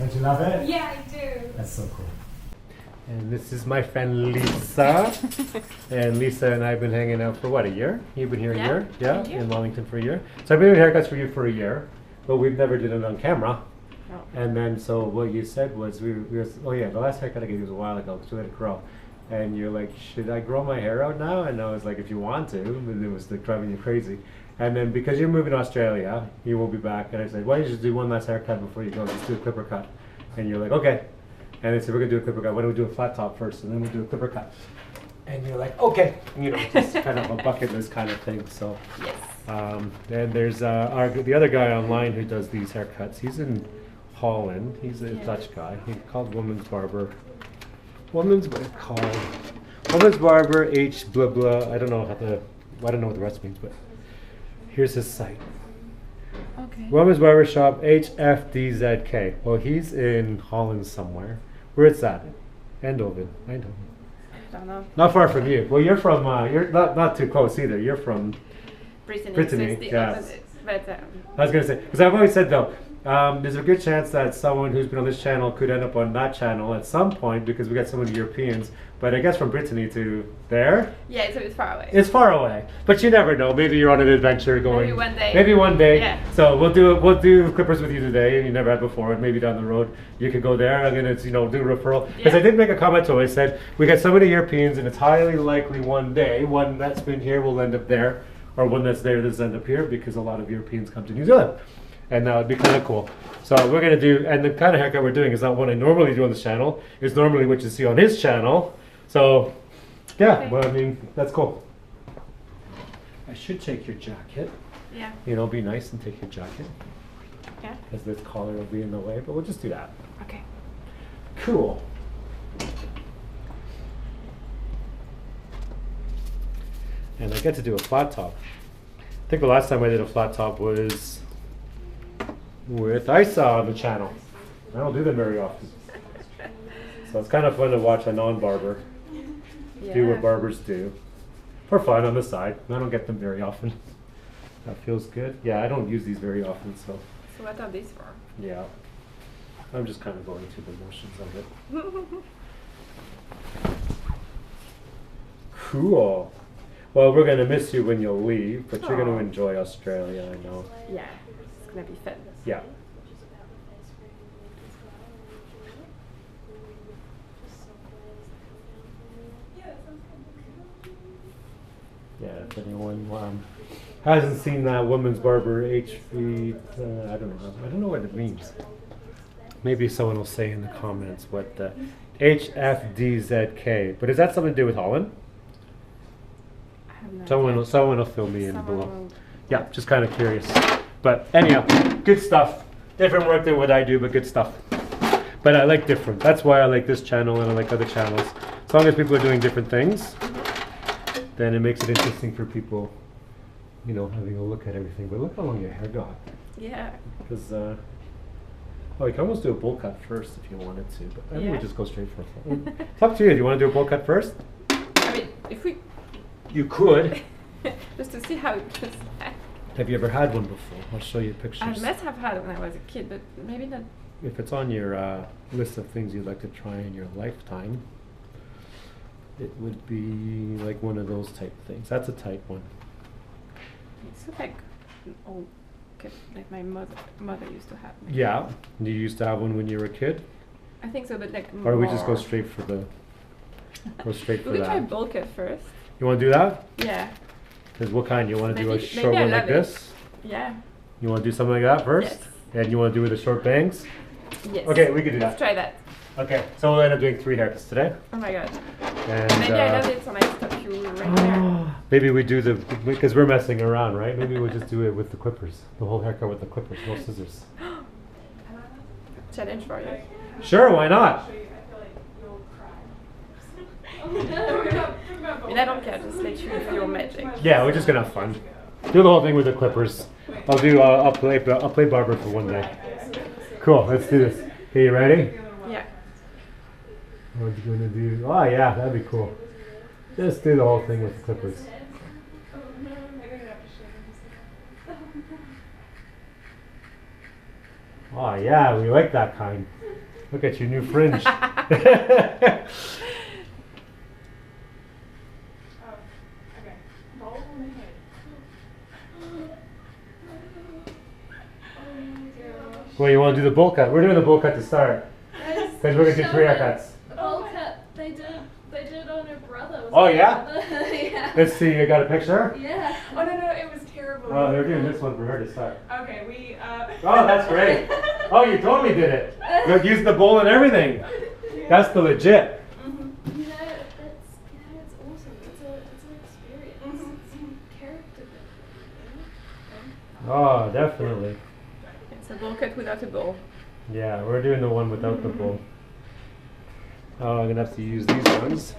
Don't you love it? Yeah, I do. That's so cool. And this is my friend Lisa. And Lisa and I have been hanging out for what, a year? You've been here a year? Yeah, in Wellington for a year. So I've been doing haircuts for you for a year, but we've never did it on camera. Oh. And then so what you said was, we were, oh yeah, the last haircut I gave you was a while ago, so we let it grow. And you're like, should I grow my hair out now? And I was like, if you want to. And it was like driving you crazy. And then because you're moving to Australia, you won't be back. And I said, why don't you just do one last haircut before you go? Just do a clipper cut. And you're like, okay. And I said, we're going to do a clipper cut. Why don't we do a flat top first, and then we'll do a clipper cut? And you're like, okay. You know, just kind of a bucket list kind of thing. So, yes. And there's the other guy online who does these haircuts. He's in Holland. He's a Dutch guy. He's called Women's Barber. Women's Barber H blah blah. I don't know what the rest means, but here's his site. Okay. Women's Barbershop HFDZK. Well, he's in Holland somewhere. Where is that? Eindhoven. I don't know. Not far from you. Well, you're from. You're not too close either. You're from Brittany. Brittany. So it's the opposite, but, I was gonna say, because I've always said though. There's a good chance that someone who's been on this channel could end up on that channel at some point, because we got so many Europeans. But I guess from Brittany to there. Yeah, it's a bit far away. It's far away, but you never know. Maybe you're on an adventure going. Maybe one day. Maybe one day. Yeah. So we'll do clippers with you today, and you never had before. And maybe down the road you could go there. I'm gonna do a referral, because I did make a comment to him. I said we got so many Europeans, and it's highly likely one day one that's been here will end up there, or one that's there that's end up here, because a lot of Europeans come to New Zealand. And that would be kind of cool. So we're going to do, and the kind of haircut we're doing is not what I normally do on this channel. It's normally what you see on his channel. So, yeah, okay. Well, I mean, that's cool. I should take your jacket. Yeah. You know, be nice and take your jacket. Yeah. Because this collar will be in the way, but we'll just do that. Okay. Cool. And I get to do a flat top. I think the last time I did a flat top was with Isa on the channel. I don't do them very often. So it's kind of fun to watch a non-barber do what barbers do. For fun on the side. I don't get them very often. That feels good. Yeah, I don't use these very often, so. So what are these for? Yeah. I'm just kind of going through the motions of it. Cool. Well, we're going to miss you when you'll leave, but you're going to enjoy Australia, I know. Yeah, it's going to be fun. Yeah. Yeah, if anyone hasn't seen that Women's Barber HV, I don't know what it means. Maybe someone will say in the comments what the HFDZK. But is that something to do with Holland? I have no Someone will fill me in below. Yeah, just kind of curious. But anyhow, good stuff. Different work than what I do, but good stuff. But I like different. That's why I like this channel and I like other channels. As long as people are doing different things, then it makes it interesting for people, you know, having a look at everything. But look how long your hair got. Yeah. Because, oh, you can almost do a bowl cut first if you wanted to, but I think we just go straight for it. It's up to you. Do you want to do a bowl cut first? I mean, if we... You could. Just to see how it goes. Have you ever had one before? I'll show you pictures. I must have had it when I was a kid, but maybe not. If it's on your list of things you'd like to try in your lifetime, it would be like one of those type things. That's a type one. It's like an old kid, like my mother used to have. Yeah. You used to have one when you were a kid? I think so, but like or we just go straight for the... Go straight for that. We try bowl cut first. You want to do that? Yeah. Because what kind? You want to do a short one like this? Yeah. You want to do something like that first? Yes. And you want to do with the short bangs? Yes. Okay, we can do that. Let's try that. Okay, so we'll end up doing 3 haircuts today. Oh my god. And maybe I love it, so I stop you right there. Maybe we do the, because we're messing around, right? Maybe we'll just do it with the clippers. The whole haircut with the clippers, no scissors. Challenge for you. Sure, why not? And I don't care, just let you do your magic. Yeah, we're just gonna have fun. Do the whole thing with the clippers. I'll play barber for one day. Cool, let's do this. Okay, you ready? Yeah. What are you gonna do? Oh yeah, that'd be cool. Just do the whole thing with the clippers. Oh yeah, we like that kind. Look at your new fringe. Well, you want to do the bowl cut? We're doing the bowl cut to start. Because we're going to do 3 haircuts. The bowl cut, they did it on her brother. Oh, yeah? Yeah. Let's see, you got a picture? Yeah. Oh, no, it was terrible. Oh, they're doing this one for her to start. Okay, Oh, that's great. Oh, you totally did it. You used the bowl and everything. Yeah. That's the legit. You know, it's awesome. It's an experience. It's character building. Oh, definitely. It's a bowl cut without a bowl. Yeah, we're doing the one without the bowl. Oh, I'm going to have to use these ones.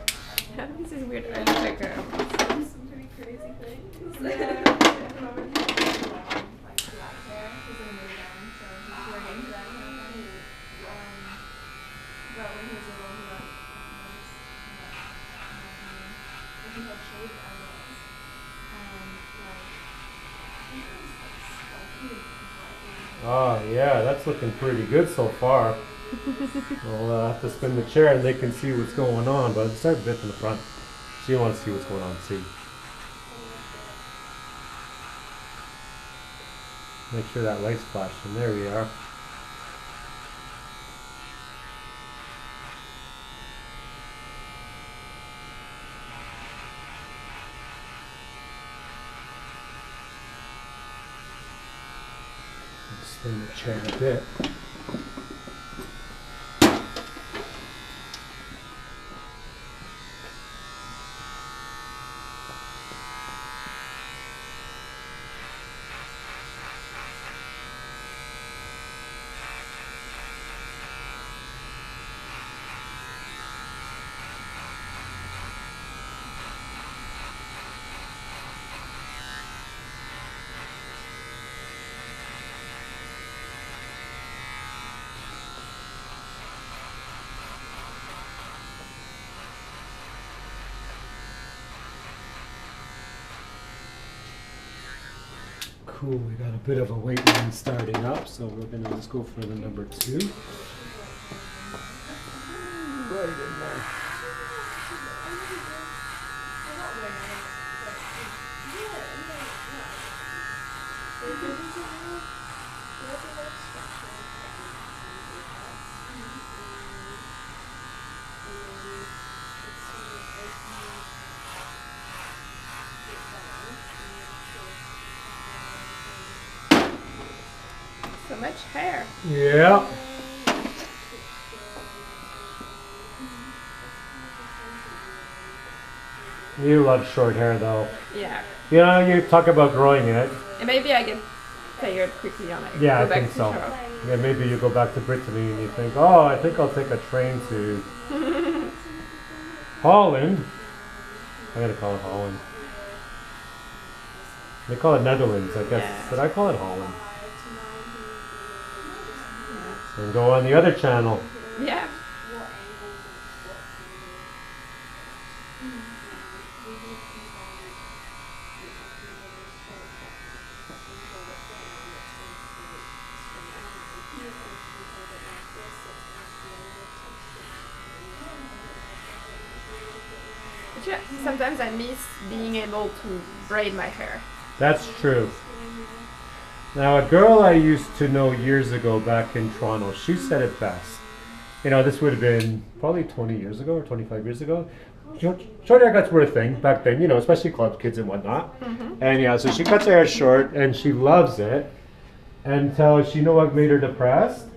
This is weird. I look like Some pretty crazy things. yeah. Like black hair. He's in a new band, so he's really into that kind of thing. But when he was little, he got he had shaved eyebrows. And like, I think it was like spiky and white. Oh, yeah, that's looking pretty good so far. We'll have to spin the chair and they can see what's going on, but start a bit from the front. So you want to see what's going on, see. Make sure that light's flashing. There we are. Spin the chair a bit. Cool, we got a bit of a wait line starting up, so we're gonna just go for the number 2. Right in there. So much hair. Yeah. You love short hair though. Yeah. You know, you talk about growing it. And maybe I get tired quickly on it. Yeah, Go I back think to so. short. Yeah, maybe you go back to Brittany and you think, oh, I think I'll take a train to Holland. I gotta call it Holland. They call it Netherlands, I guess. Yeah. But I call it Holland. And go on the other channel. Yeah. But yeah, sometimes I miss being able to braid my hair. That's true. Now, a girl I used to know years ago back in Toronto, she said it best. You know, this would have been probably 20 years ago or 25 years ago. Short haircuts were a thing back then, you know, especially club kids and whatnot. And yeah, so she cuts her hair short and she loves it until she, you know what made her depressed?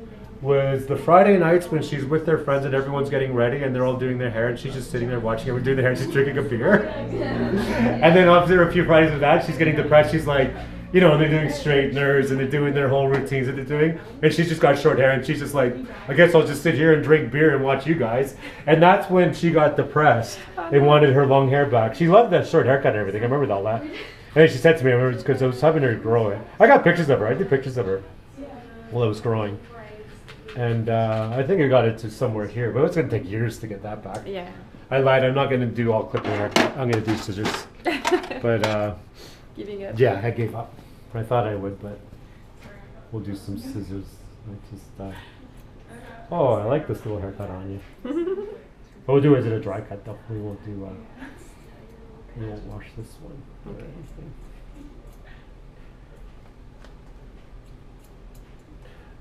Was the Friday nights when she's with their friends and everyone's getting ready and they're all doing their hair and she's just sitting there watching everyone do their hair and she's drinking a beer. And then after a few Fridays of that, she's getting depressed. She's like, you know, and they're doing straighteners and they're doing their whole routines that they're doing. And she's just got short hair and she's just like, I guess I'll just sit here and drink beer and watch you guys. And that's when she got depressed and wanted her long hair back. She loved that short haircut and everything. I remember all that. And then she said to me, I remember, because I was having her grow it. I got pictures of her. I did pictures of her while it was growing. And I think I got it to somewhere here, but it's going to take years to get that back. Yeah. I lied. I'm not going to do all clipping hair. I'm going to do scissors. But Giving up. yeah, I gave up. I thought I would, but we'll do some scissors. I just Oh, I like this little haircut on you. What we'll do is a dry cut though. We won't do. We won't wash this one or anything.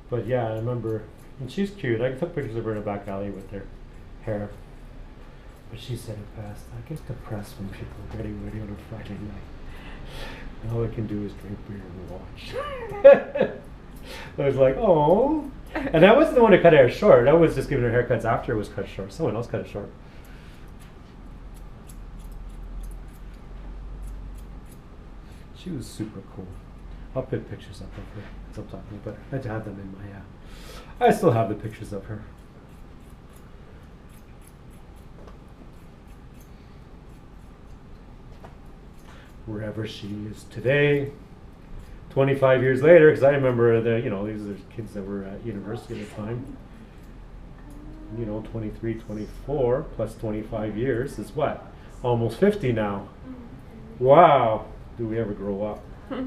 But yeah, I remember, and she's cute. I took pictures of her in a back alley with her hair. But she said it best. I get depressed when people are getting ready on a Friday night. And all I can do is drink beer and watch. I was like, oh. And I wasn't the one who cut her hair short. I was just giving her haircuts after it was cut short. Someone else cut it short. She was super cool. I'll put pictures up of her as I'm talking, but I have them in my I still have the pictures of her. Wherever she is today, 25 years later, because I remember these are kids that were at university at the time. 23, 24 plus 25 years is what? Almost 50 now. Wow. Do we ever grow up? Yeah,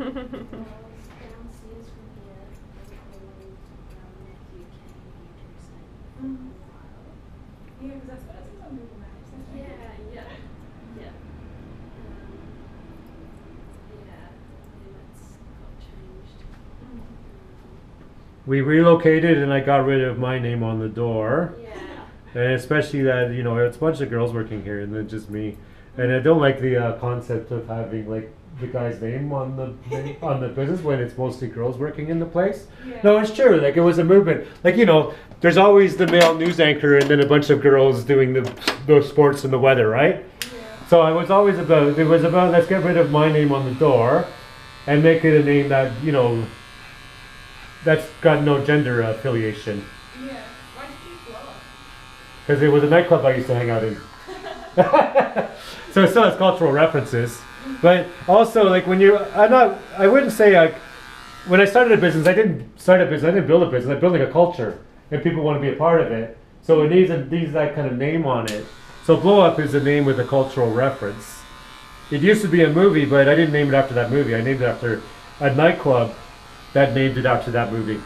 because that's on Google Maps. Yeah. We relocated and I got rid of my name on the door. Yeah. And especially that, it's a bunch of girls working here and then just me. And I don't like the concept of having like the guy's name on the business when it's mostly girls working in the place. Yeah. No, it's true. Like it was a movement. Like, there's always the male news anchor and then a bunch of girls doing the sports and the weather, right? Yeah. So it was about let's get rid of my name on the door and make it a name that, that's got no gender affiliation. Yeah. Why did you blow up? Because it was a nightclub I used to hang out in. So it still has cultural references. But also, like I wouldn't say like, when I started a business, I didn't build a business, I built like a culture and people want to be a part of it. So it needs that kind of name on it. So Blow Up is a name with a cultural reference. It used to be a movie, but I didn't name it after that movie. I named it after a nightclub that named it after that movie.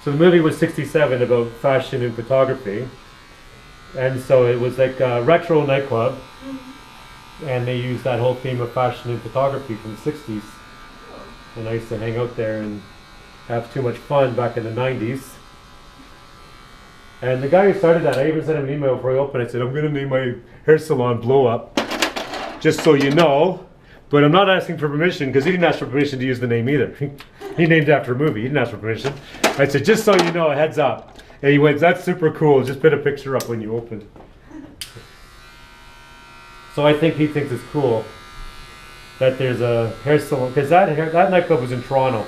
So the movie was 67 about fashion and photography. And so it was like a retro nightclub. And they used that whole theme of fashion and photography from the 60s. And I used to hang out there and have too much fun back in the 90s. And the guy who started that, I even sent him an email before I opened. I said, I'm going to name my hair salon Blow Up, just so you know. But I'm not asking for permission because he didn't ask for permission to use the name either. He named it after a movie. He didn't ask for permission. I said, just so you know, a heads up. And he went, that's super cool. Just put a picture up when you open. So I think he thinks it's cool that there's a hair salon, because that nightclub was in Toronto.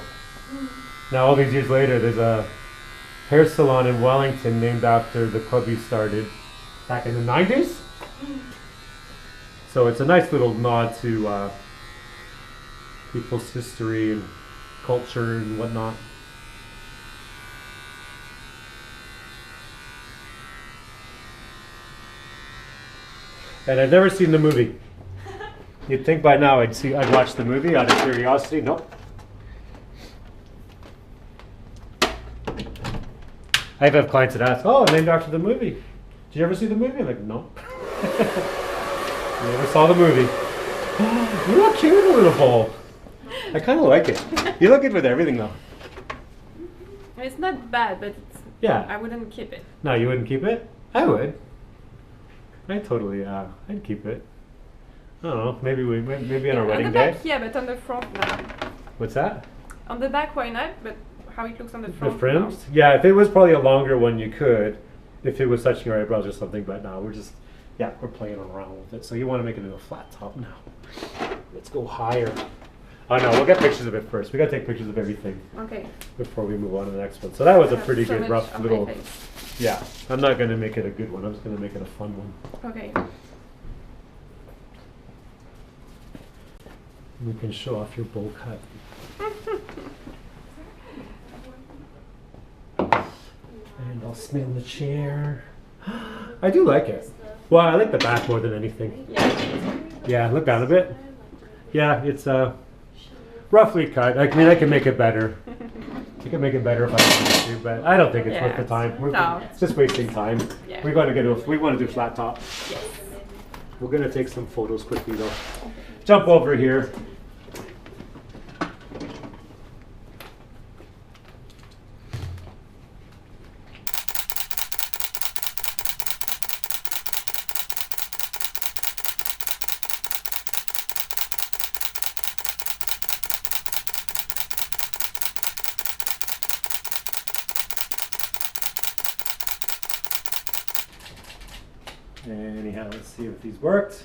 Now all these years later, there's a hair salon in Wellington named after the club he started back in the 90s. So it's a nice little nod to people's history and culture and whatnot. And I've never seen the movie. You'd think by now I'd watch the movie out of curiosity. Nope. I have clients that ask, "Oh, named after the movie. Did you ever see the movie?" I'm like, "No." Never saw the movie. You look cute in a little bowl. I kind of like it. You look good with everything though. It's not bad, but I wouldn't keep it. No, you wouldn't keep it? I would. I totally, I'd keep it. I don't know, maybe on our wedding day. On the back, yeah, but on the front, no. What's that? On the back, why not? But how it looks on the front. The frims? No. Yeah, if it was probably a longer one, you could. If it was touching your eyebrows or something, but no, we're playing around with it. So you want to make it into a flat top now. Let's go higher. Oh no, we'll get pictures of it first. We gotta take pictures of everything. Okay. Before we move on to the next one. So that was a pretty good rough little. Yeah, I'm not gonna make it a good one. I'm just gonna make it a fun one. Okay. We can show off your bowl cut. And I'll smell the chair. I do like it. Well, I like the back more than anything. Yeah, look down a bit. Yeah, it's roughly cut. I mean, I can make it better. You can make it better if I wanted to, but I don't think it's Yeah. worth the time. No. It's just wasting time. Yeah. We want to do flat top. Yes. We're gonna take some photos quickly though. Jump over here. Anyhow, let's see if these worked.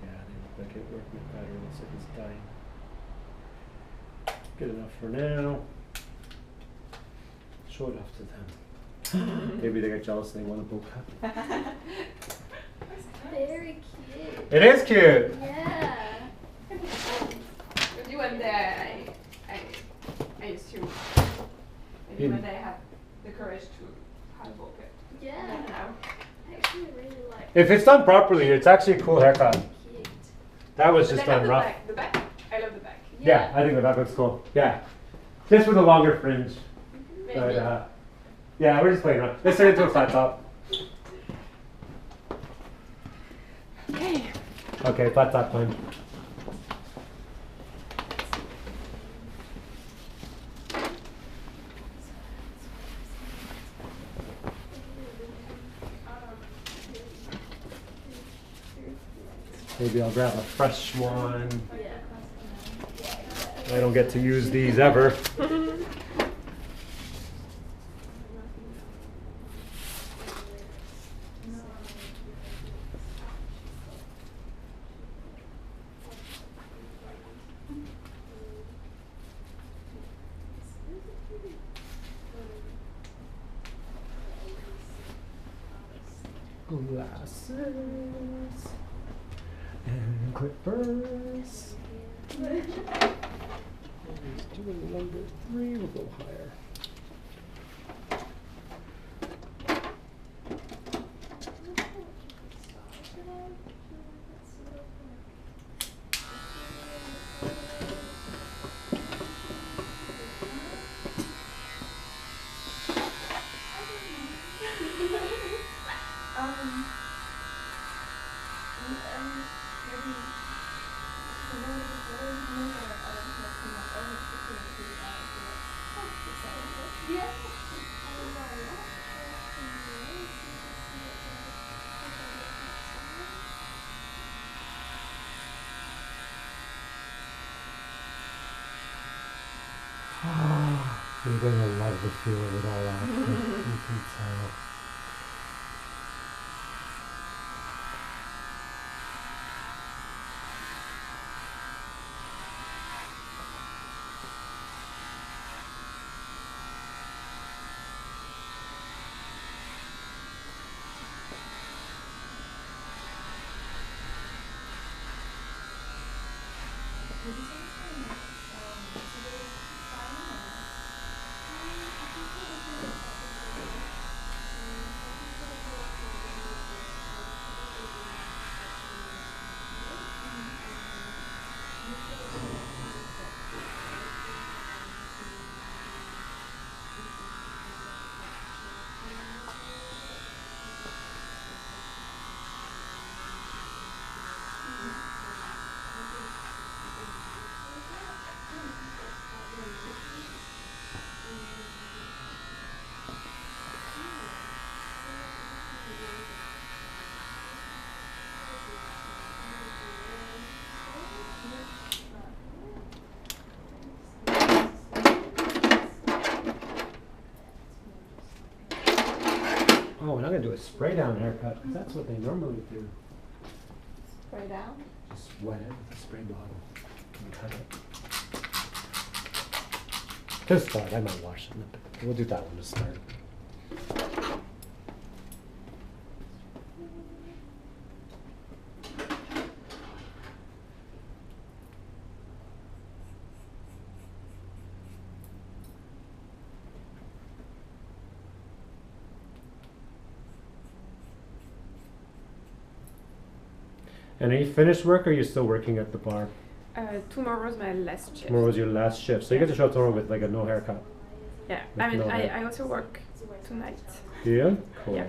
Yeah, they look like it worked with better. Looks like it's dying. Good enough for now. Show it off to them. Maybe they get jealous and they want to both have it. Very cute. It is cute! Yeah. Maybe one day I used to. Maybe In- one day I have the courage to have both it. Yeah. Not now. I actually really like If it's done properly, it's actually a cool haircut. cute. That was But just I love done the rough. back. The back. I love the back. Yeah, I think the back looks cool. Yeah. Just with a longer fringe. Maybe. But yeah, we're just playing around. Let's turn it into a flat top. Okay. Okay, flat top time. Maybe I'll grab a fresh one. Yeah. I don't get to use these ever. Glasses and clippers. Let's do a number 3. We'll go higher. You're gonna love the feel of it all after. You can tell. Oh, and I'm gonna do a spray down haircut because that's what they normally do. Spray down. Just wet it with a spray bottle and cut it. To start, I might wash it. But we'll do that one to start. And are you finished work or are you still working at the bar? Tomorrow's my last shift. Tomorrow's your last shift, so you get to show up tomorrow with like a no haircut. Yeah, With I mean, no hair. I also work tonight. Yeah, cool. Yeah.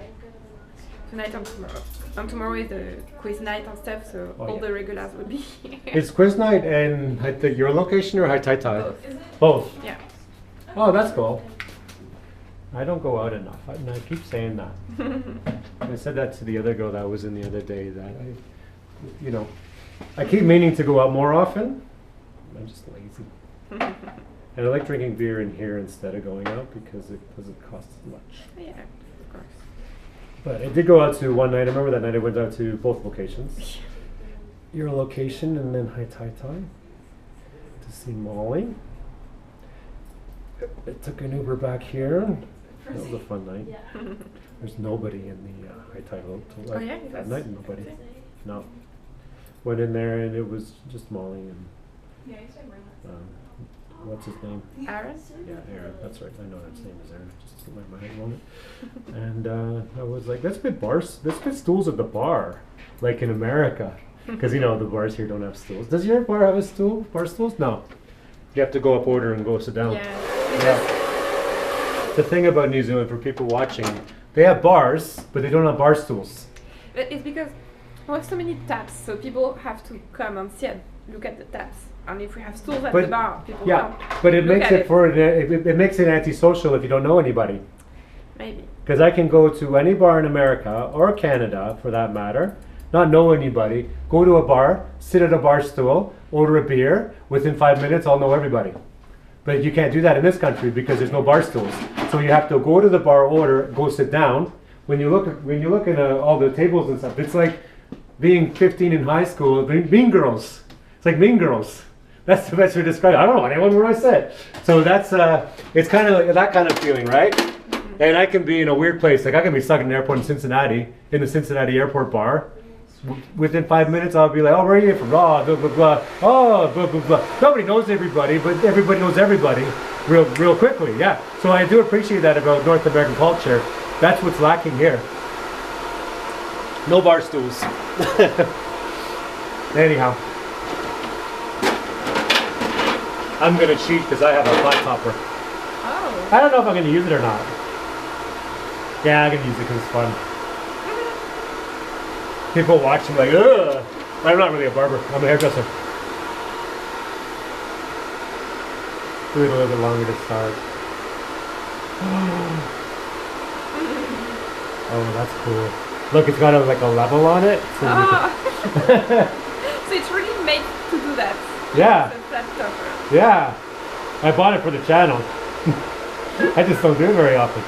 Tonight and tomorrow. And tomorrow is the quiz night and stuff, so Oh, all yeah. the regulars will be here. It's quiz night and your location or High Tide Tide? Both. Both. Yeah. Oh, that's cool. I don't go out enough, and I keep saying that. I said that to the other girl that was in the other day, that I keep meaning to go out more often. I'm just lazy. And I like drinking beer in here instead of going out because it doesn't cost as much. Yeah, of course. But I did go out to one night. I remember that night I went out to both locations. Your location and then High Tide Tide to see Molly. I took an Uber back here. That was a fun night. Yeah. There's nobody in the High Tide Hotel. Oh, yeah? That night, nobody. No. Went in there and it was just Molly and Yeah, you said bring that. what's his name? Aaron? Yeah, Aaron. That's right. I know his name is Aaron. Just slipped my mind on it. And I was like, let's get stools at the bar, like in America, because the bars here don't have stools. Does your bar have a stool? Bar stools? No. You have to go up order and go sit down. Yeah. The thing about New Zealand, for people watching, they have bars, but they don't have bar stools. But it's because we have so many taps, so people have to come and look at the taps. And if we have stools at the bar, people Yeah, don't but it look makes at it makes it antisocial if you don't know anybody. Maybe. Because I can go to any bar in America or Canada, for that matter, not know anybody, go to a bar, sit at a bar stool, order a beer. Within 5 minutes, I'll know everybody. But you can't do that in this country because there's no bar stools. So you have to go to the bar, order, go sit down. When you look at all the tables and stuff, it's like being 15 in high school, Mean Girls. It's like Mean Girls. That's the best way to describe it. I don't know anyone where I sit. So that's it's kind of like that kind of feeling, right? And I can be in a weird place. Like I can be stuck in an airport in Cincinnati, in the Cincinnati airport bar. Within 5 minutes, I'll be like, oh, where are you from? Oh, blah, blah, blah. Oh, blah, blah, blah. Nobody knows everybody, but everybody knows everybody real quickly, yeah. So I do appreciate that about North American culture. That's what's lacking here. No bar stools. Anyhow. I'm going to cheat because I have a flat topper. Oh. I don't know if I'm going to use it or not. Yeah, I'm going to use it because it's fun. People watch me like, ugh. I'm not really a barber. I'm a hairdresser. Do it a little bit longer to start. Oh, that's cool. Look, it's got like a level on it. So, So it's really made to do that. yeah. It's a flat topper. Yeah. I bought it for the channel. I just don't do it very often.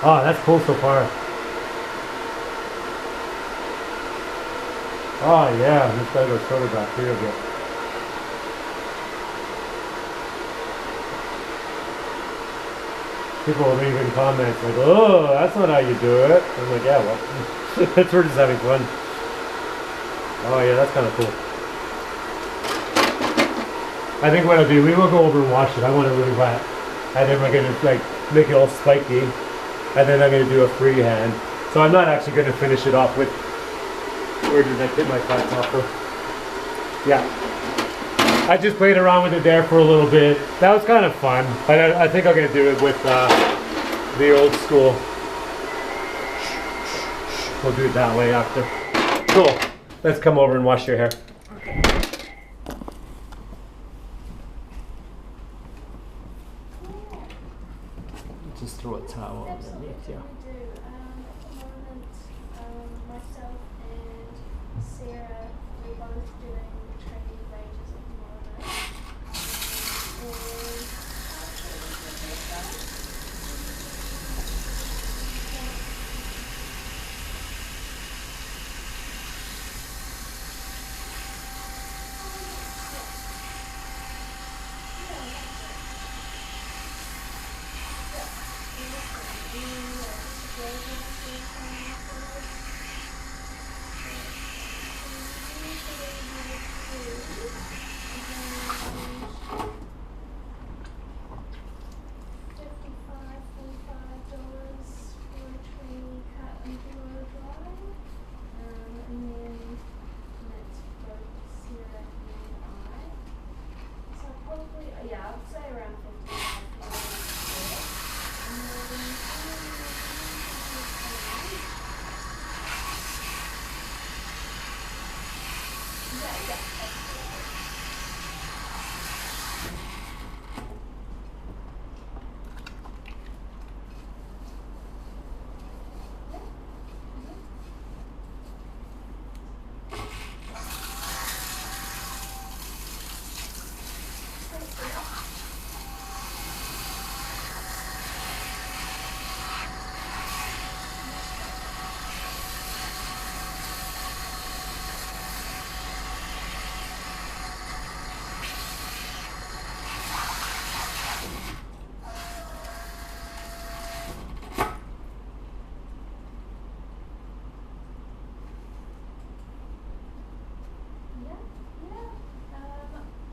Oh, that's cool so far. Oh yeah, I'm just gotta go shorter back here a bit. People will leave in comments like, oh, that's not how you do it. I'm like, yeah, well, we're just having fun. Oh yeah, that's kind of cool. I think what I'll do, we will go over and wash it. I want it really wet. And then we're gonna like make it all spiky. And then I'm gonna do a freehand. So I'm not actually gonna finish it off with, where did I get my flat topper? Yeah. I just played around with it there for a little bit. That was kind of fun. I think I'm gonna do it with the old school. We'll do it that way after. Cool. Let's come over and wash your hair. Okay. Just throw a towel underneath, yeah. Myself and Sarah, we're both doing training ranges at the moment. And yeah, I'd say around 55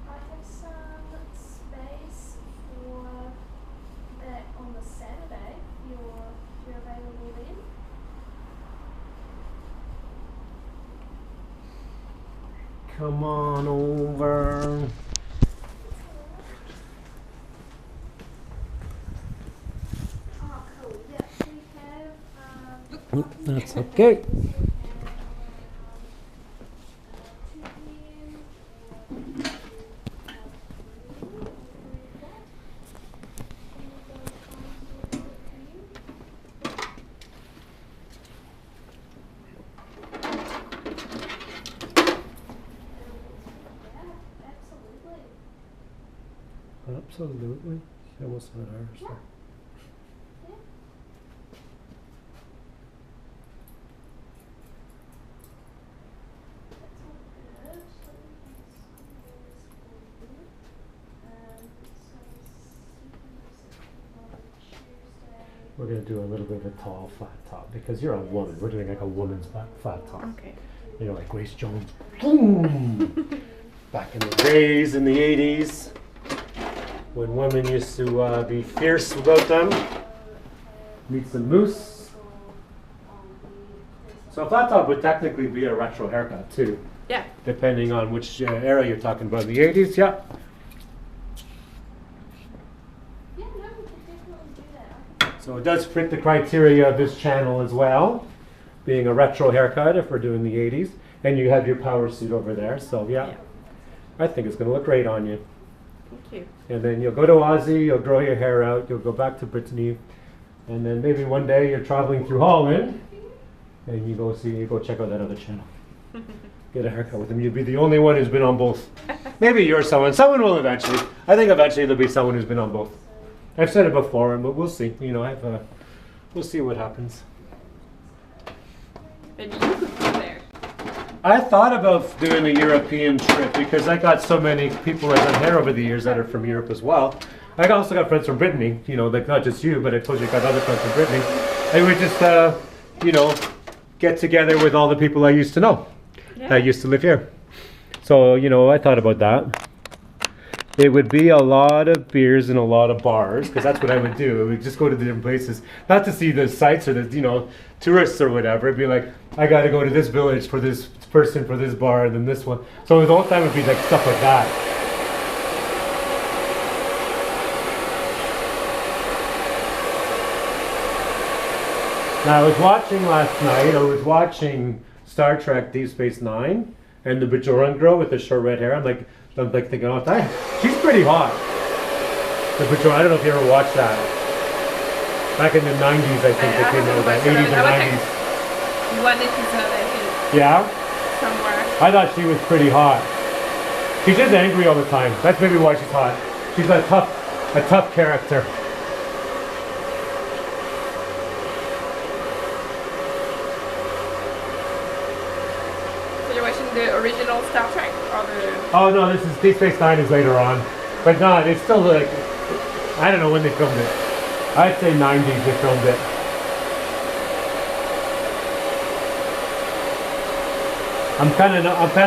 I have some space for that on the Saturday. If you're available then. Come on over. Oh, cool. Yeah, we have. That's okay. Absolutely. She almost said Irish there. We're going to do a little bit of a tall, flat top because you're a woman. We're doing like a woman's flat top. Okay. You know, like Grace Jones. Boom! Back in the days, in the 80s, when women used to be fierce about them. Meet some moose. So a flat top would technically be a retro haircut too. Yeah. Depending on which era you're talking about. In the 80s, yeah. Yeah, no, we could definitely do that. So it does fit the criteria of this channel as well, being a retro haircut if we're doing the 80s. And you have your power suit over there, so yeah. I think it's going to look great on you. Thank you. And then you'll go to Aussie, you'll grow your hair out, you'll go back to Brittany, and then maybe one day you're traveling through Holland, and you go check out that other channel. Get a haircut with them. You'll be the only one who's been on both. Maybe you're someone. Someone will eventually. I think eventually there'll be someone who's been on both. I've said it before, but we'll see. You know, we'll see what happens. Maybe you could go there. I thought about doing a European trip because I got so many people I've done hair over the years that are from Europe as well. I also got friends from Brittany, you know, like not just you, but I told you I got other friends from Brittany. I would just, you know, get together with all the people I used to know that used to live here. So, you know, I thought about that. It would be a lot of beers and a lot of bars, because that's what I would do. I would just go to the different places, not to see the sights or the, you know, tourists or whatever. It'd be like, I got to go to this village for this person, for this bar, and then this one. So the whole time would be like stuff like that. Now I was watching last night, I was watching Star Trek Deep Space Nine, and the Bajoran girl with the short red hair. I'm like thinking, oh, she's pretty hot. The Bajoran, I don't know if you ever watched that. Back in the 90s, I think they came out with that, 80s or 90s. One episode, I think. Yeah? Somewhere. I thought she was pretty hot. She's just angry all the time. That's maybe why she's hot. She's a tough character. So you're watching the original Star Trek or the? Oh no, this is Deep Space Nine is later on, but no, it's still like I don't know when they filmed it. I'd say 90s they filmed it. I'm kind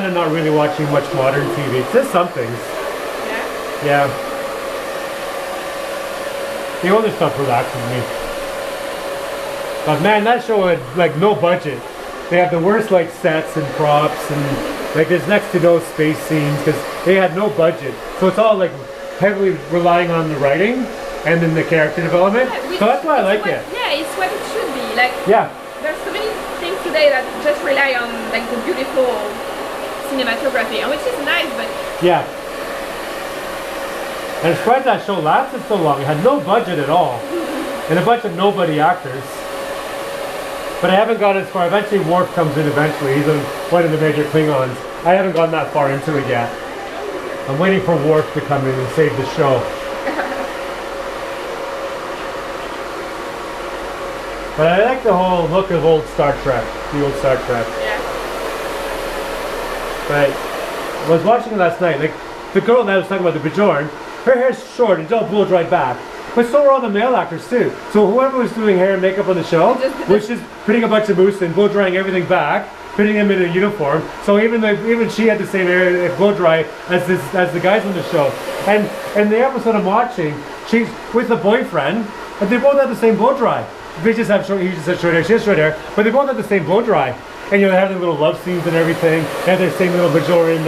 of not really watching much modern TV. It's just some things. Yeah. Yeah. The older stuff relaxes me. But man, that show had like no budget. They have the worst like sets and props and like there's next to no space scenes because they had no budget. So it's all like heavily relying on the writing and then the character development. Yeah, So that's why I like it. Yeah, it's what it should be. Like, Yeah. there's so many things today that just rely on like the beautiful cinematography, and which is nice, but Yeah. And I'm surprised that show lasted so long. It had no budget at all. And a bunch of nobody actors. But I haven't gone as far. Eventually Worf comes in eventually. He's one of the major Klingons. I haven't gone that far into it yet. I'm waiting for Worf to come in and save the show. But I like the whole look of old Star Trek. The old Star Trek. yeah. But I was watching it last night. Like the girl that I was talking about, the Bajoran, her hair's short and it's all blow dried back. But so are all the male actors too. So whoever was doing hair and makeup on the show was just putting a bunch of moose and blow drying everything back, putting them in a uniform. So even she had the same hair blow dry as the guys on the show. And the episode I'm watching, she's with a boyfriend, and they both have the same blow dry. They just have short. He just has short hair. She has short hair, but they both have the same blow dry. And they have their little love scenes and everything. They have their same little Bajoran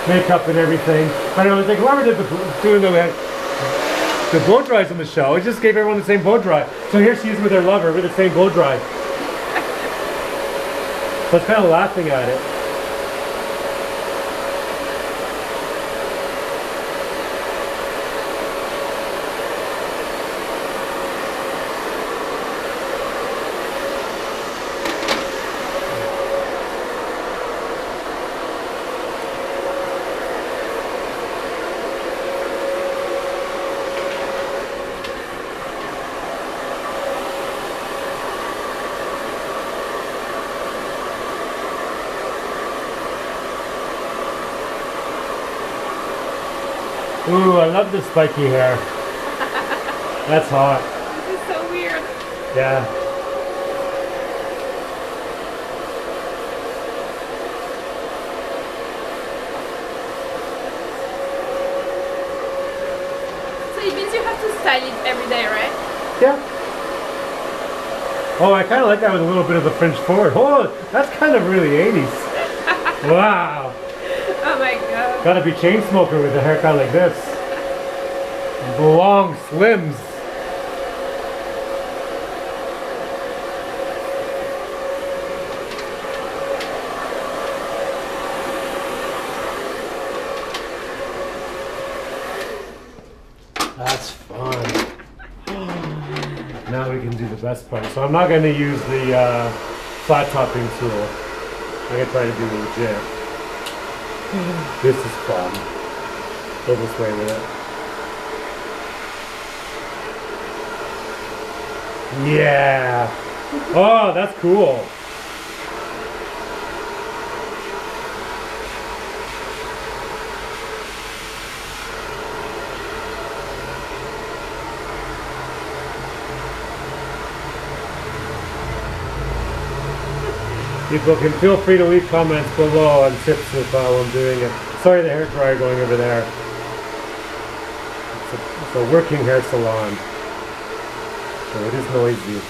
makeup and everything. And I was like, whoever did doing the blow dries on the show, it just gave everyone the same blow dry. So here she is with her lover with the same blow dry. So I was kind of laughing at it. Ooh, I love the spiky hair. That's hot. This is so weird. Yeah. So it means you have to style it every day, right? Yeah. Oh, I kind of like that with a little bit of the French forward. Oh, that's kind of really 80s. Wow. Oh my god. Gotta be chain smoker with a haircut like this. Long slims. That's fun. Now we can do the best part. So I'm not going to use the flat topping tool. I'm going to try to do legit. This is fun. Go this way with it. Yeah. Oh, that's cool. People can feel free to leave comments below on tips of how I'm doing it. Sorry, the hair dryer going over there. It's a working hair salon, so it is noisy.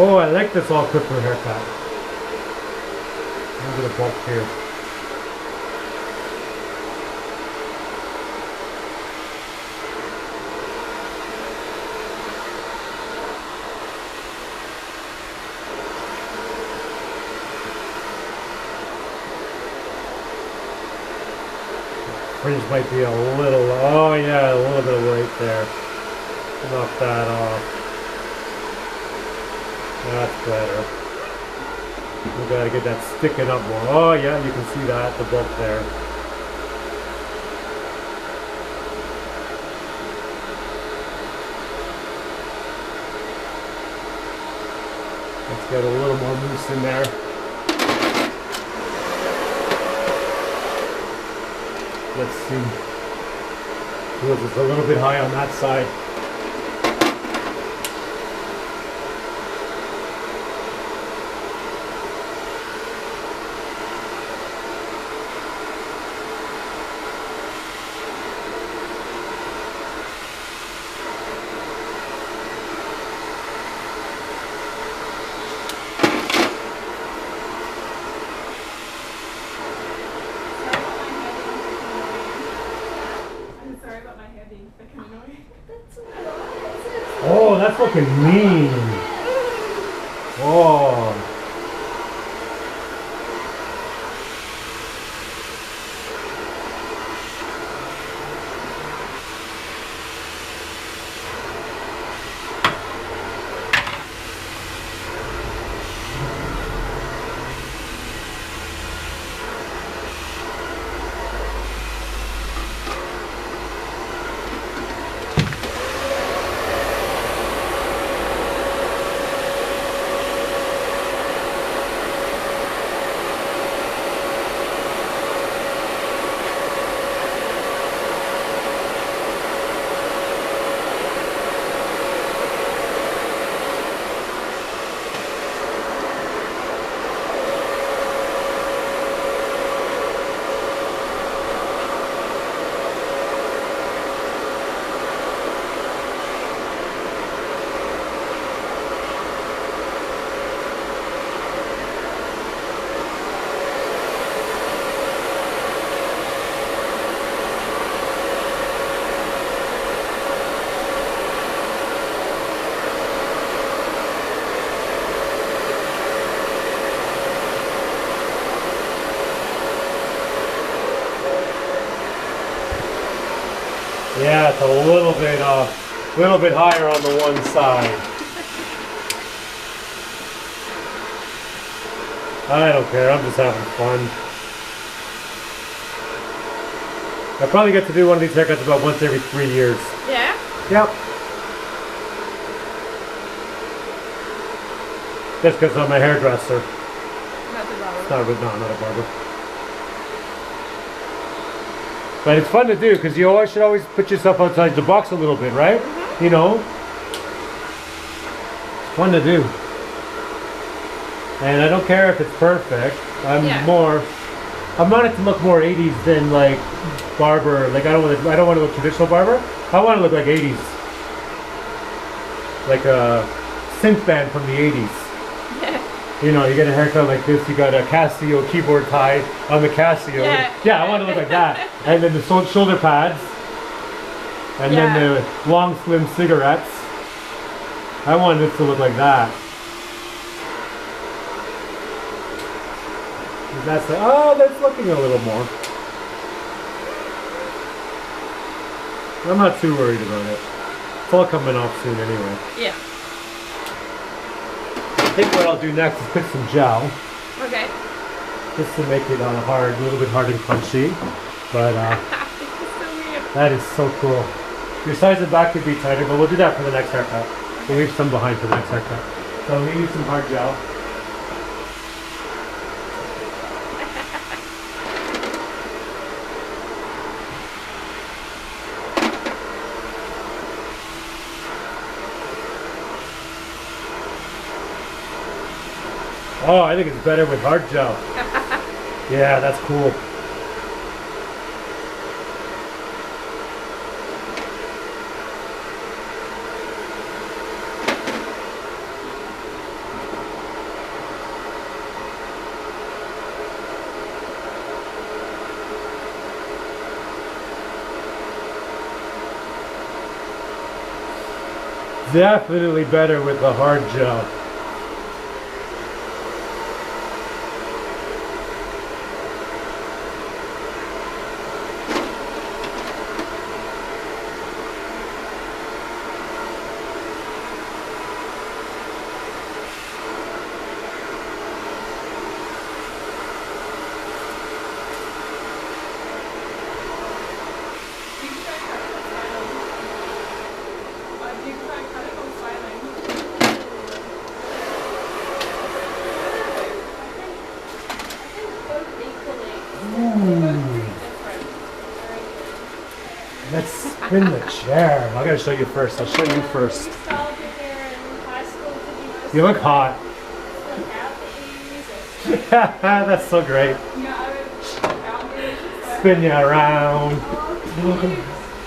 Oh, I like this all clipper haircut. I'm gonna bulk here. Fringe might be a little, oh yeah, a little bit of white there. Knock that off. That's better. We gotta get that sticking up more. Oh yeah, you can see that, the bulk there. Let's get a little more mousse in there. Let's see. Feels it's a little bit high on that side. Oh, that's looking mean. Oh. Yeah, it's a little bit higher on the one side. I don't care, I'm just having fun. I probably get to do one of these haircuts about once every 3 years. Yeah? Yep. Just because I'm a hairdresser. Not a barber. Not a barber. But it's fun to do because you always should always put yourself outside the box a little bit, right? Mm-hmm. You know? It's fun to do. And I don't care if it's perfect. I want it to look more 80s than like barber. Like I don't want to look traditional barber. I want to look like 80s. Like a synth band from the 80s. You know, you get a haircut like this, you got a Casio keyboard tie on the Casio. Yeah, I want to look like that. And then the shoulder pads. And then the long, slim cigarettes. I want this to look like that. That's like, oh, that's looking a little more. I'm not too worried about it. It's all coming off soon anyway. Yeah. I think what I'll do next is put some gel. Okay. Just to make it hard, a little bit hard and crunchy. But So weird. that is so cool. Your sides and back could be tighter, but we'll do that for the next haircut. We'll leave some behind for the next haircut. So I'll leave you some hard gel. Oh, I think it's better with hard gel. Yeah, that's cool. Definitely better with the hard gel. In the chair. I gotta show you first. I'll show you first. You started there in high school. Did You look hot. That's so great. Spin you around.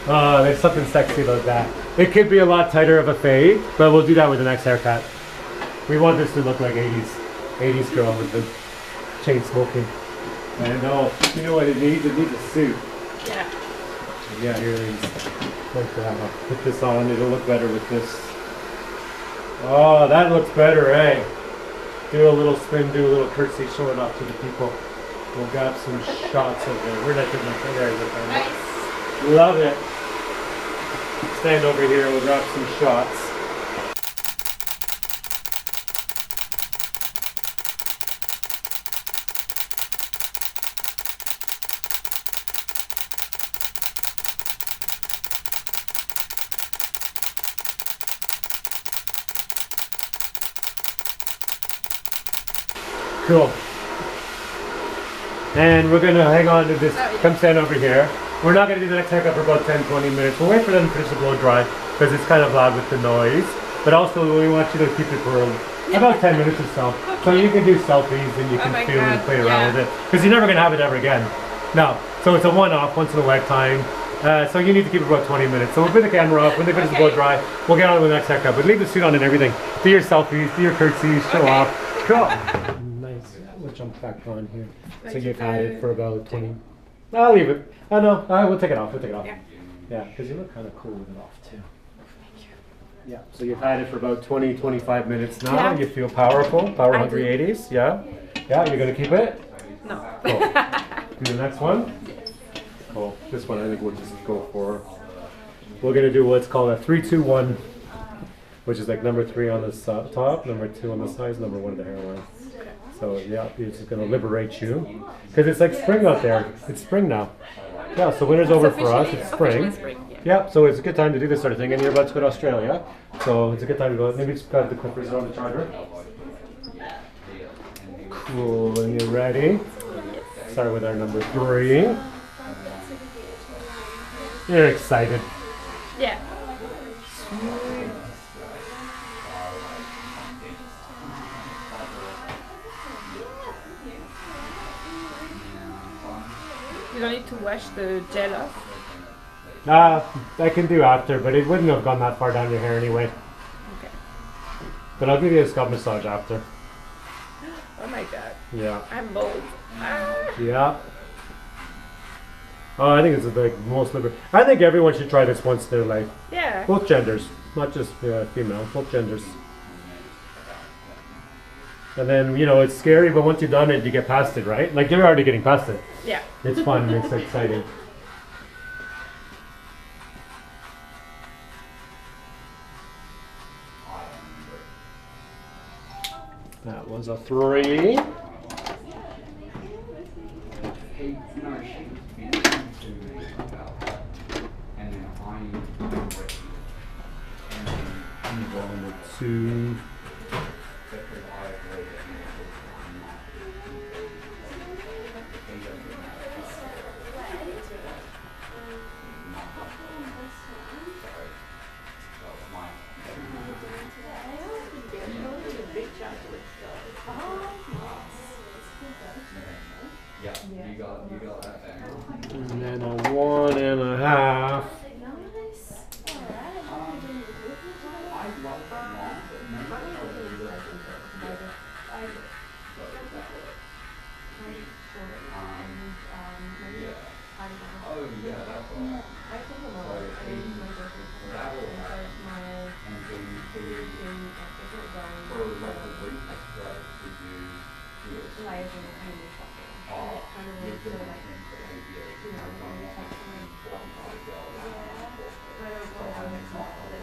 Oh, there's something sexy about that. It could be a lot tighter of a fade, but we'll do that with the next haircut. We want this to look like 80s girl with the chain smoking. I know. You know what it needs? It needs a suit. Yeah. Yeah, here it is. Like that. I'll put this on. It'll look better with this. Oh, that looks better, eh? Do a little spin, do a little curtsy, show it off to the people. We'll grab some shots of it. Where'd I put my finger? Nice. Love it. Stand over here, we'll grab some shots. Cool. And we're going to hang on to this. Come stand over here. We're not going to do the next haircut for about 10-20 minutes. We'll wait for them to finish the blow dry because it's kind of loud with the noise. But also we want you to keep it for about 10 minutes or so. So you can do selfies and you can feel and play around with it. Because you're never going to have it ever again. No. So it's a one-off, once in a lifetime. So you need to keep it about 20 minutes. So we'll put the camera off. When they finish the blow dry, we'll get on with the next haircut. But leave the suit on and everything. Do your selfies, do your curtsies, show off. Cool. Nice. We'll jump back on here. So you've had it for about 20. I'll leave it. Oh no, we'll take it off. We'll take it off. Yeah, because you look kind of cool with it off too. Thank you. Yeah, so you've had it for about 20-25 minutes now. Yeah. You feel powerful, power hungry 80s. Yeah. Yeah, you're gonna keep it? No. Cool. Do the next one? Cool. This one I think we'll just go for. We're gonna do what's called a 3-2-1, which is like number 3 on the top, number 2 on the sides, number 1 on the hairline. So yeah, it's going to liberate you because it's like spring out there. It's spring now. Yeah, so winter's over for us. It's spring. Yeah, so it's a good time to do this sort of thing. And you're about to go to Australia, so it's a good time to go. Maybe just grab the clippers on the charger. Cool, and you're ready. Start with our number 3. You're excited. Yeah. You don't need to wash the gel off? I can do after, but it wouldn't have gone that far down your hair anyway. Okay. But I'll give you a scalp massage after. Oh my god. Yeah. I'm bold. Ah. Yeah. Oh, I think it's the most liberal. I think everyone should try this once in their life. Yeah. Both genders, not just female, both genders. And then, you know, it's scary, but once you've done it, you get past it, right? Like, you're already getting past it. Yeah. It's fun, it's exciting. That was a 3. Number 2. And then a 1.5.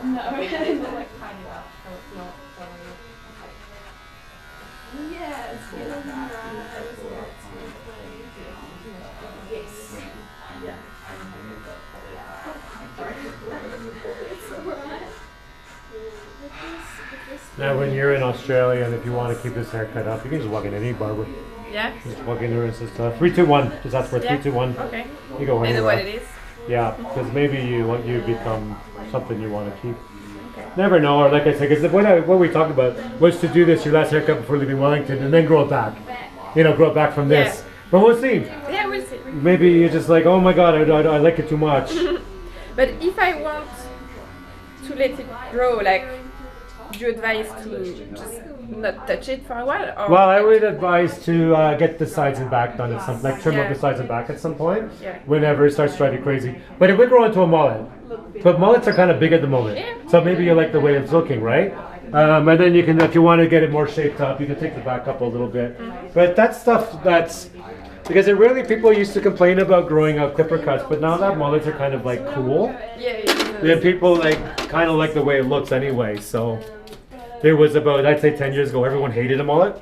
No, really, they're like tiny up, so it's not so. Yeah, it's getting right. Yes. Yeah. It's alright. Now, when you're in Australia and if you want to keep this haircut up, you can just walk in any barber. Yeah? Just walk in there and say stuff. 3, 2, 1. Just ask for 3, 2, 1. Okay. You go I know anywhere. what it is. Yeah, because maybe you become something you want to keep. Never know, or like I said, because what we talked about was to do this your last haircut before leaving Wellington, and then grow it back. You know, grow it back from this. Yeah. But we'll see. Yeah, we'll see. Maybe you're just like, oh my god, I like it too much. But if I want to let it grow, like, do you advise to just not touch it for a while? Or Well, I would advise to get the sides and back done at some, like trim up the sides and back at some point. Yeah. Whenever it starts driving you crazy. But it would grow into a mullet. But mullets are kind of big at the moment. Yeah. So maybe you like the way it's looking, right? And then you can, if you want to get it more shaped up, you can take the back up a little bit. But that's stuff that's, because it really, people used to complain about growing out clipper cuts, but now that mullets are kind of like cool. Yeah. Then people like kind of like the way it looks anyway. So there was about, I'd say 10 years ago, everyone hated a mullet.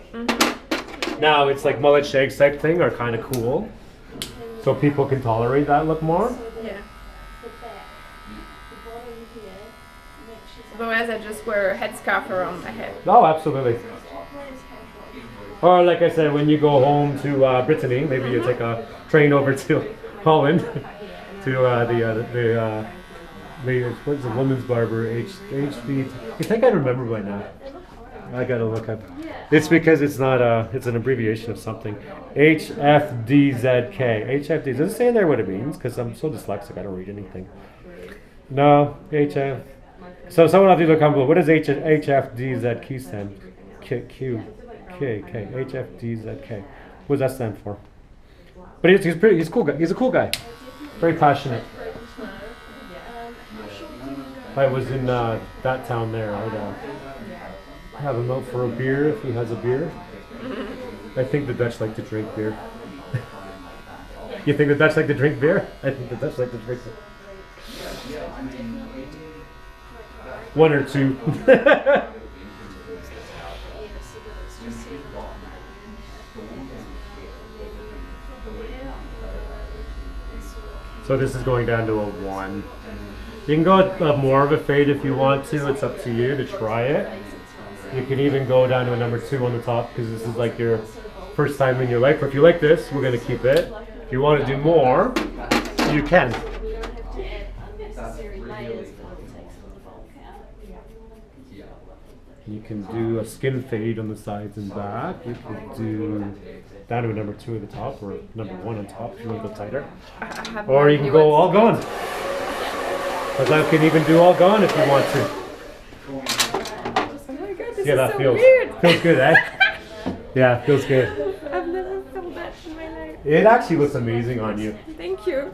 Now it's like mullet shakes type thing are kind of cool. So people can tolerate that look more. Yeah. Otherwise, I just wear a headscarf around my head. Oh, absolutely. Or like I said, when you go home to Brittany, maybe you take a train over to Holland to what's the woman's barber? HFD. I think I remember by now. I gotta look up. It's because it's not it's an abbreviation of something. HFDZK. HFD. Does it say in there what it means? Because I'm so dyslexic, I don't read anything. No, HF. So someone have to look humble. What does HFDZK stand? HFDZK. What does that stand for? But he's a cool guy. He's a cool guy. Very passionate. If I was in that town there, I'd have him out for a beer if he has a beer. I think the Dutch like to drink beer. You think the Dutch like to drink beer? I think the Dutch like to drink it. One or two. So this is going down to a 1. You can go more of a fade if you want to. It's up to you to try it. You can even go down to a number 2 on the top because this is like your first time in your life. Or if you like this, we're going to keep it. If you want to do more, you can. You can do a skin fade on the sides and back. You can do down to a number 2 at the top or number 1 on top if you want to go tighter. Or you can go all gone. Because I can even do all gone if you want to. Oh my god, this Yeah, is that so feels weird. feels good, eh? Yeah, feels good. I've never felt that in my life. It actually looks amazing on you. Thank you.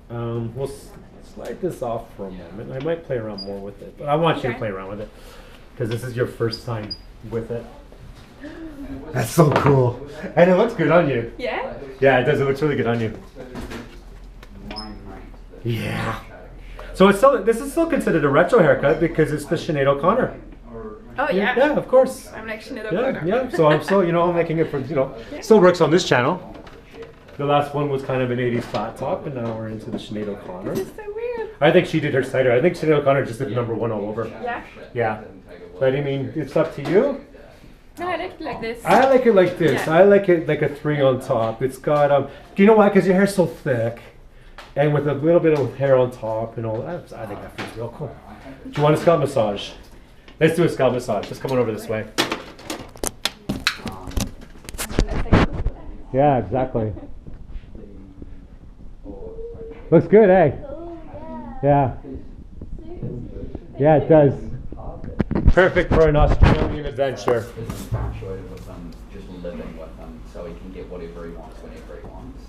We'll slide this off for a moment. I might play around more with it, but I want you to play around with it because this is your first time with it. That's so cool, and it looks good on you. Yeah? Yeah, it does. It looks really good on you. Yeah. So it's still, this is still considered a retro haircut because it's the Sinead O'Connor. Oh yeah. Yeah, of course. I'm like Sinead Yeah, O'Connor. yeah. So I'm still, I'm making it for, still works on this channel. The last one was kind of an 80s flat top, and now we're into the Sinead O'Connor. This is so weird. I think she did her cider. I think Sinead O'Connor just did number 1 all over. Yeah? Yeah. But I mean, it's up to you. No, I like it like this. I like it like this. Yeah. I like it like a 3 on top. It's got, do you know why? Because your hair's so thick. And with a little bit of hair on top and all that, I think that feels real cool. Do you want a scalp massage? Let's do a scalp massage. Just come on over this way. Yeah, exactly. Looks good, eh? Yeah. Yeah, it does. Perfect for an Australian adventure. This is infatuated with them, just living with them, so he can get whatever he wants whenever he wants.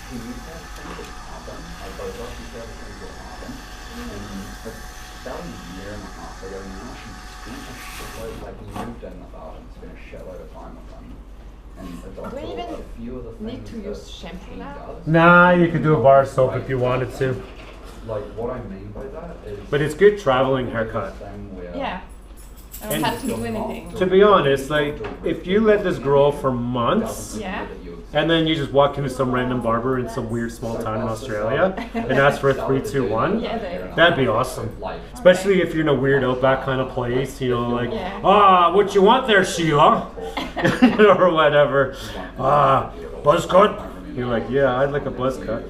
He used to have things that happen, like both of us used to have things that happen, and about a year and a half ago now, he spent a shitload, like he moved in without and spent a shitload of time with them. And adopted Do we even a few of the things need to use shampoo he now? does. Nah, you could do a bar soap if you wanted to. Like what I mean by that is, But it's good traveling haircut. Yeah. I don't And have to do anything. To be honest, like, if you let this grow for months, Yeah. and then you just walk into some random barber in some weird small town in Australia and ask for a 3, 2, 1. That'd be awesome. Especially if you're in a weird outback kind of place, you know, like, what you want there, Sheila? Or whatever. Buzz cut? You're like, yeah, I'd like a buzz cut.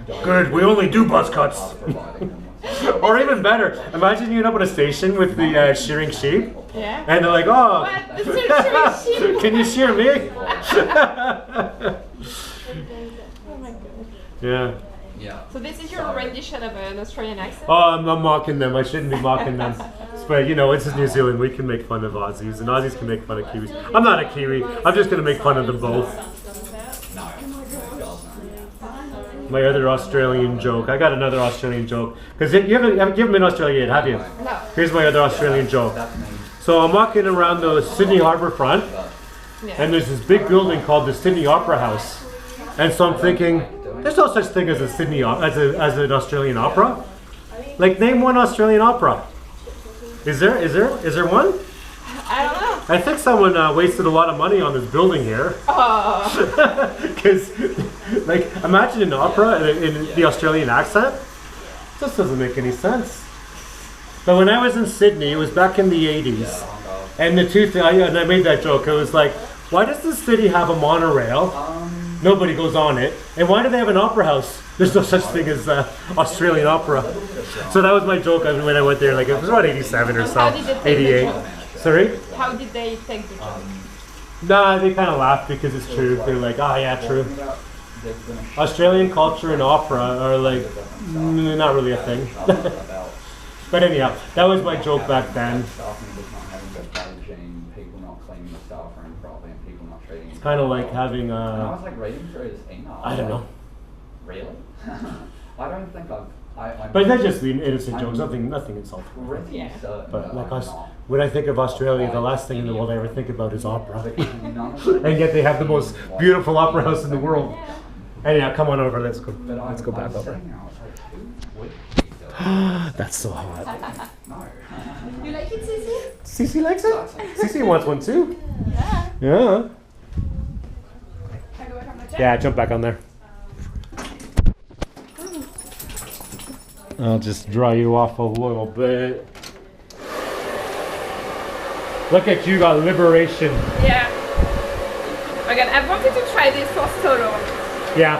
Good, we only do buzz cuts. Or even better, imagine you end up at a station with the shearing sheep. Yeah. And they're like, can you shear me? Oh my god. Yeah. So this is your rendition of an Australian accent? Oh, I'm mocking them. I shouldn't be mocking them. But you know, it's just New Zealand. We can make fun of Aussies, and Aussies can make fun of Kiwis. I'm not a Kiwi. I'm just going to make fun of them both. My other Australian joke. I got another Australian joke. Because you haven't been in Australia yet, have you? No. Here's my other Australian joke. So I'm walking around the Sydney Harbour front, and there's this big building called the Sydney Opera House. And so I'm thinking, there's no such thing as a Sydney as an Australian opera. Like, name one Australian opera. Is there one? I don't know. I think someone wasted a lot of money on this building here. Because, like, imagine an opera in the Australian accent. This doesn't make any sense. But when I was in Sydney, it was back in the 80s. And I made that joke. It was like, why does this city have a monorail? Nobody goes on it. And why do they have an opera house? There's no such thing as Australian opera. So that was my joke when I went there. Like, it was about 87 or so. 88. Sorry? How did they take the joke? Nah, they kind of laughed because it's true. They're like, yeah, true. Australian culture and opera are like, not really a thing. But anyhow, that was my joke back then. It's kind of like having I was like reading through his email. I don't know. Really? I don't think I'm but that's just the innocent jokes, nothing insulting. Yeah. But like us, when I think of Australia, the last thing in the world I ever think about is opera. And yet they have the most beautiful opera house in the world. Anyhow, come on over, let's go back over. That's so hot. You like it, Cece? Cece likes it? Cece wants one too. Yeah. Yeah. Can I go back on my chair? Yeah, jump back on there. I'll just dry you off a little bit. Look at you, got liberation. Yeah. Again, I wanted to try this for so long. Yeah.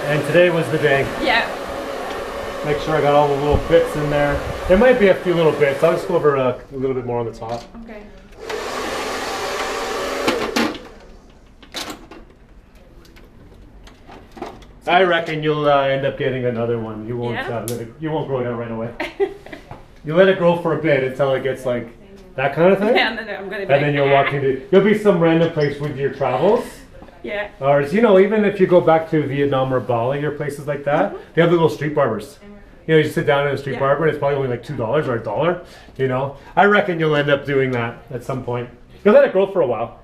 And today was the day. Yeah. Make sure I got all the little bits in there. There might be a few little bits. I'll just go over a little bit more on the top. Okay. I reckon you'll end up getting another one. You won't. Yeah? You won't grow it out right away. You let it grow for a bit until it gets like that kind of thing. Yeah, and then I'm gonna be And then you'll walk into. You'll be some random place with your travels. Yeah. Or even if you go back to Vietnam or Bali or places like that, they have the little street barbers. You sit down in a street barber and it's probably only like $2 or $1. I reckon you'll end up doing that at some point. You'll let it grow for a while,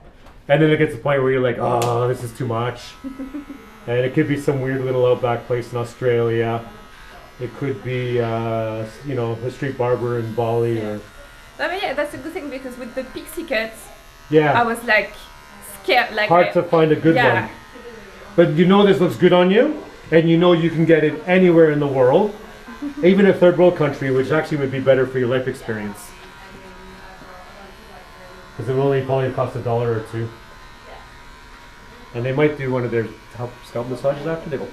and then it gets to the point where you're like, oh, this is too much. And it could be some weird little outback place in Australia. It could be, a street barber in Bali or. I mean, yeah, that's a good thing because with the pixie cuts, Yeah. I was like scared, like Hard to find a good one. But this looks good on you, and you can get it anywhere in the world, even a third world country, which actually would be better for your life experience. Because it will only probably cost $1 or $2. And they might do one of their scalp massages after. They go,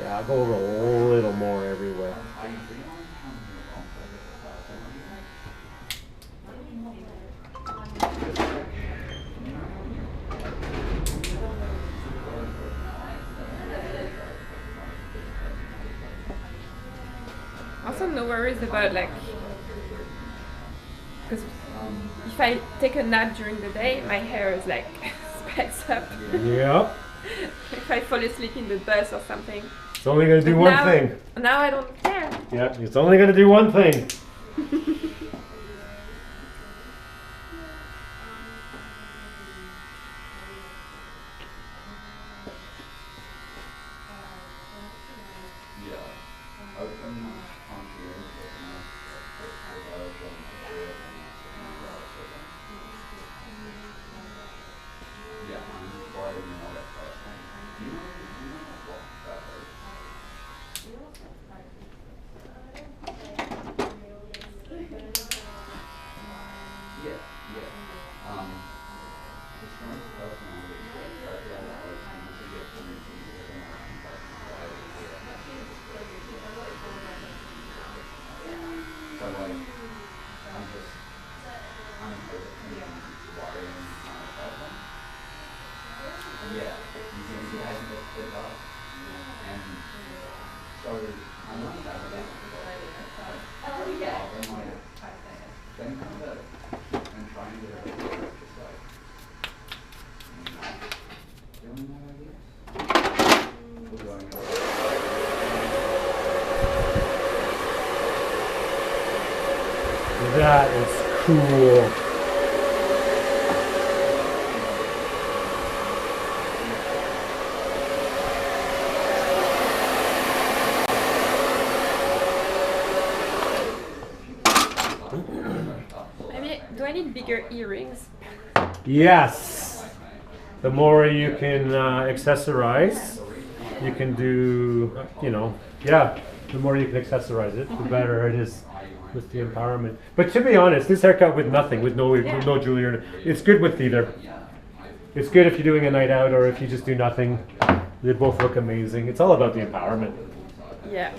Yeah, I'll go over a little more everywhere. Also, no worries about because if I take a nap during the day, my hair is like spikes up. Yep. If I fall asleep in the bus or something. It's only going to do one thing. Now I don't care. Yep, it's only going to do one thing. That is cool. Maybe, do I need bigger earrings? Yes. The more you can accessorize, you can do, you know, yeah. The more you can accessorize it, the better it is with the empowerment. But to be honest, this haircut with nothing, with no jewelry, or it's good with either. It's good if you're doing a night out or if you just do nothing. They both look amazing. It's all about the empowerment. Yeah.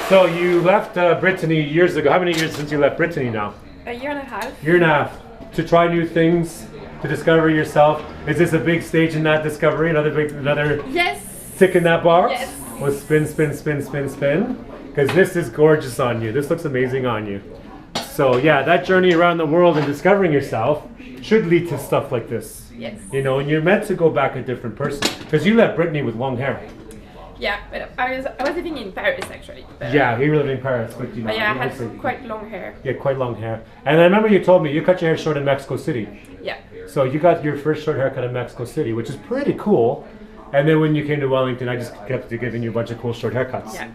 So you left Brittany years ago. How many years since you left Brittany now? A year and a half. Year and a half. To try new things, to discover yourself. Is this a big stage in that discovery? Another Yes. tick in that box? Yes. Well, spin, spin, spin, spin, spin. Because this is gorgeous on you. This looks amazing on you. So yeah, that journey around the world and discovering yourself should lead to stuff like this. Yes. You know, and you're meant to go back a different person. Because you left Brittany with long hair. Yeah, but I was living in Paris actually. But, Yeah, you were living in Paris, but you know. But yeah, I obviously- had quite long hair. Yeah, quite long hair. And I remember you told me you cut your hair short in Mexico City. Yeah. So you got your first short haircut in Mexico City, which is pretty cool. And then when you came to Wellington, I just kept giving you a bunch of cool short haircuts. Yeah.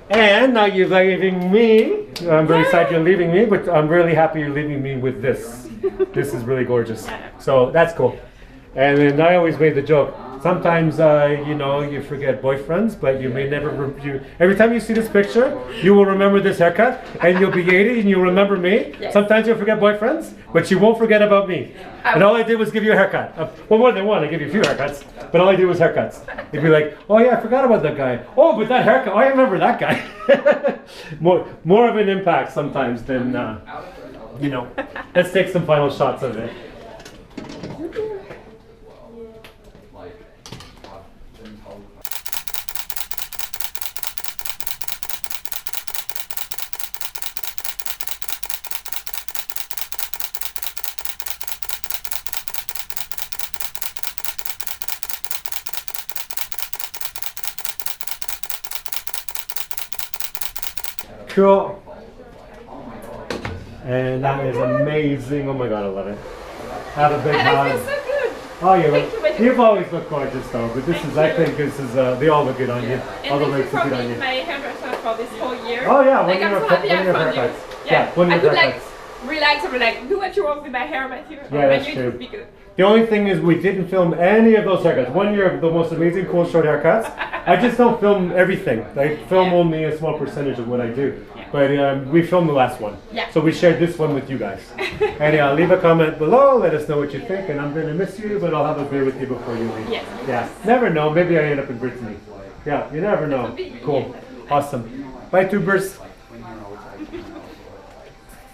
And now you're leaving me. I'm very sad you're leaving me, but I'm really happy you're leaving me with this. This is really gorgeous. So that's cool. And then I always made the joke. Sometimes, you know, you forget boyfriends, but you may never. Every time you see this picture, you will remember this haircut, and you'll be 80 and you'll remember me. Yes. Sometimes you'll forget boyfriends, but you won't forget about me. And all I did was give you a haircut. Well, more than one. I gave you a few haircuts, but all I did was haircuts. You'd be like, oh yeah, I forgot about that guy. Oh, but that haircut. Oh, I remember that guy. more of an impact sometimes than, you know. Let's take some final shots of it. Cool. And that is amazing. Oh my god, I love it. Have a big And I feel hug. so good. Oh, you Thank you, look, Brittany. you've always looked gorgeous though, but this is, I think this is, they all look good on you. And All the thank you wigs for look good on being you. my hairdresser for this whole year. Oh yeah, Like I'm so happy I found you. Yeah, one I of your could like haircuts. relax and be like, do what you want with my hair, Matthew. Yeah, that's you true. Be good. The only thing is we didn't film any of those haircuts. One year of the most amazing cool short haircuts. I just don't film everything. I film only a small percentage of what I do. But we filmed the last one. Yeah. So we shared this one with you guys. And leave a comment below, let us know what you think. And I'm going to miss you, but I'll have a beer with you before you leave. Yes. Yeah. Never know. Maybe I end up in Brittany. Yeah, you never know. Cool. Awesome. Bye, tubers.